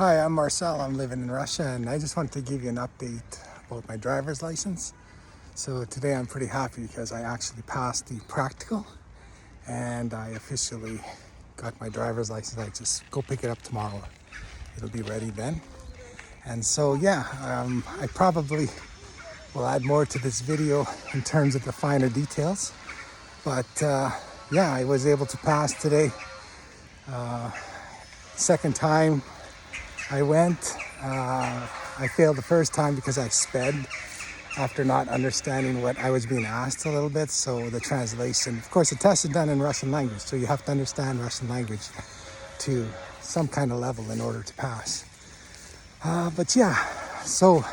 Hi, I'm Marcel. I'm living in Russia, and I just wanted to give you an update about my driver's license. So today I'm pretty happy because I actually passed the practical and I officially got my driver's license. I just go pick it up tomorrow. It'll be ready then. And so I probably will add more to this video in terms of the finer details. But I was able to pass today. Second time I went. I failed the first time because I sped after not understanding what I was being asked a little bit. So the translation, of course, the test is done in Russian language, so you have to understand Russian language to some kind of level in order to pass. So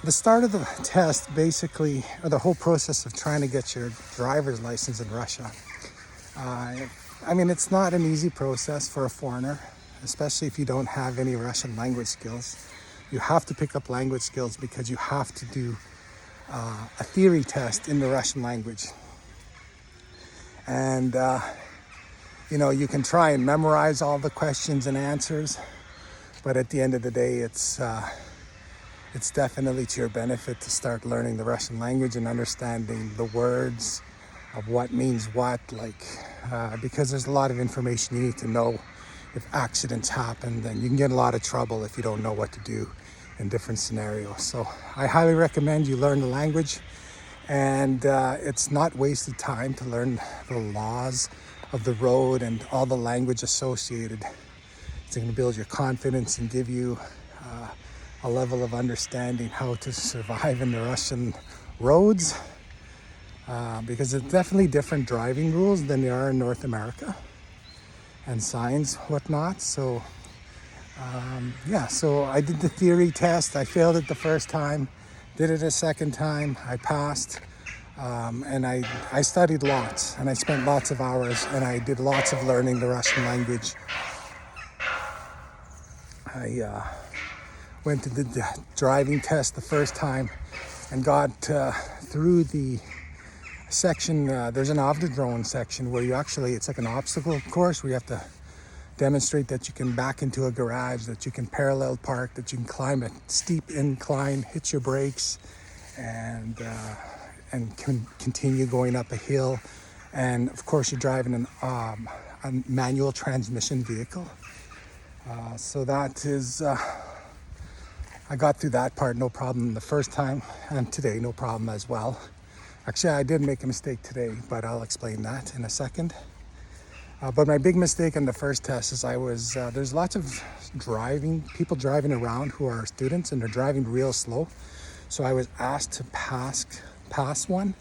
the start of the test, basically, or the whole process of trying to get your driver's license in Russia. It's not an easy process for a foreigner, especially if you don't have any Russian language skills. You have to pick up language skills because you have to do a theory test in the Russian language. And, you can try and memorize all the questions and answers, but at the end of the day, it's definitely to your benefit to start learning the Russian language and understanding the words of what means what, because there's a lot of information you need to know. If accidents happen, then you can get in a lot of trouble if you don't know what to do in different scenarios. So I highly recommend you learn the language, and it's not wasted time to learn the laws of the road and all the language associated. It's going to build your confidence and give you a level of understanding how to survive in the Russian roads, because it's definitely different driving rules than they are in North America, and signs, whatnot. So I did the theory test. I failed it the first time, did it a second time, I passed. And I studied lots, and I spent lots of hours, and I did lots of learning the Russian language. I went to the driving test the first time and got through the section. There's an off-the-drone section where it's like an obstacle course where you have to demonstrate that you can back into a garage, that you can parallel park, that you can climb a steep incline, hit your brakes, and continue going up a hill. And of course, you're driving a manual transmission vehicle. So that is, I got through that part no problem the first time, and today no problem as well. Actually, I did make a mistake today, but I'll explain that in a second. But my big mistake on the first test is there's lots of people driving around who are students, and they're driving real slow. So I was asked to pass one,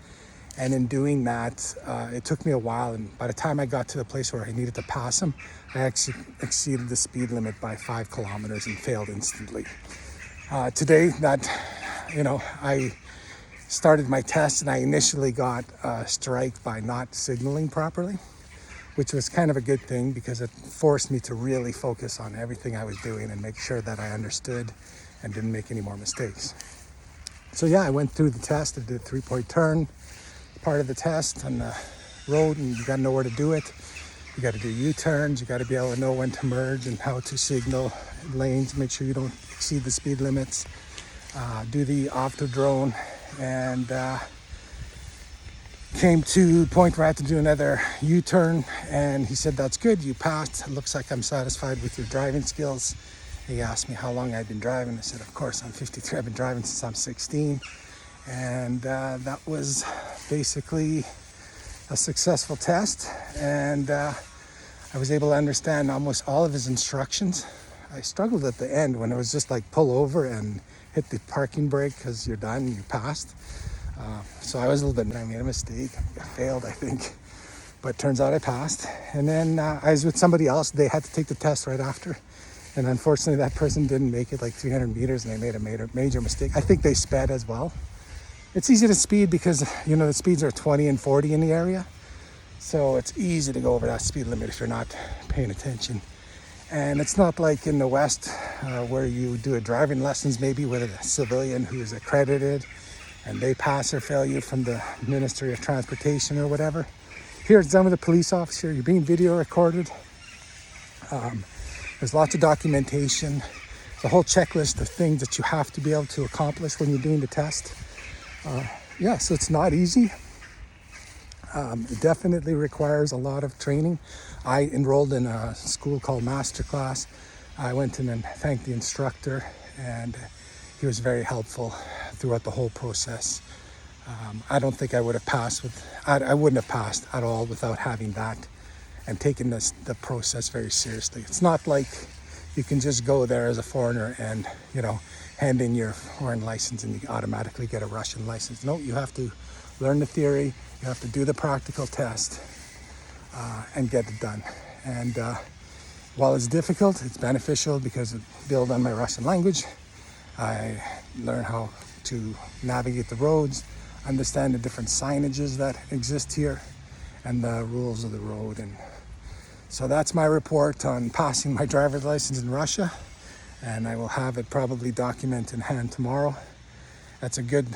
and in doing that, it took me a while, and by the time I got to the place where I needed to pass them, I actually exceeded the speed limit by 5 kilometers and failed instantly. Today, I started my test, and I initially got a strike by not signaling properly, which was kind of a good thing because it forced me to really focus on everything I was doing and make sure that I understood and didn't make any more mistakes. So I went through the test. I did a 3-point turn, part of the test on the road, and you got to know where to do it. You got to do U-turns. You got to be able to know when to merge and how to signal lanes, make sure you don't exceed the speed limits. Do the off-the-drone, and came to the point where I had to do another U-turn, and he said, "That's good, you passed. It looks like I'm satisfied with your driving skills." He asked me how long I'd been driving. I said, "Of course, I'm 53. I've been driving since I'm 16. And that was basically a successful test, and I was able to understand almost all of his instructions. I struggled at the end when it was just like pull over and hit the parking brake because you're done, you passed. So I was a little bit, I made a mistake. I failed, I think. But turns out I passed. And then I was with somebody else. They had to take the test right after. And unfortunately, that person didn't make it like 300 meters, and they made a major mistake. I think they sped as well. It's easy to speed because, the speeds are 20 and 40 in the area. So it's easy to go over that speed limit if you're not paying attention. And it's not like in the West where you do a driving lessons maybe with a civilian who is accredited, and they pass or fail you from the Ministry of Transportation or whatever. Here it's done with a police officer. You're being video recorded. There's lots of documentation, the whole checklist of things that you have to be able to accomplish when you're doing the test. Yeah, so it's not easy. It definitely requires a lot of training. I enrolled in a school called Masterclass. I went in and thanked the instructor, and he was very helpful throughout the whole process. I don't think I would have passed I wouldn't have passed at all without having that and taking the process very seriously. It's not like you can just go there as a foreigner and, hand in your foreign license and you automatically get a Russian license. No, you have to learn the theory, you have to do the practical test, and get it done. And while it's difficult, it's beneficial because it builds on my Russian language. I learn how to navigate the roads, understand the different signages that exist here, and the rules of the road. And so that's my report on passing my driver's license in Russia, and I will have it probably documented in hand tomorrow. That's a good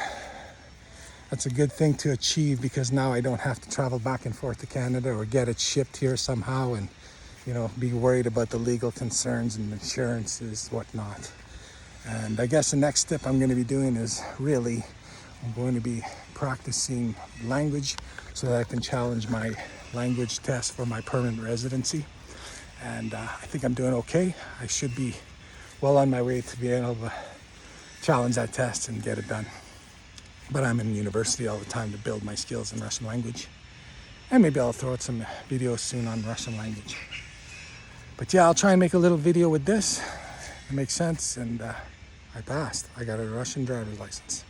thing to achieve, because now I don't have to travel back and forth to Canada or get it shipped here somehow and be worried about the legal concerns and insurances, whatnot. And I guess the next step I'm going to be doing is I'm going to be practicing language so that I can challenge my language test for my permanent residency. And I think I'm doing okay. I should be well on my way to being able to challenge that test and get it done. But I'm in university all the time to build my skills in Russian language. And maybe I'll throw out some videos soon on Russian language. But yeah, I'll try and make a little video with this. It makes sense, and I passed. I got a Russian driver's license.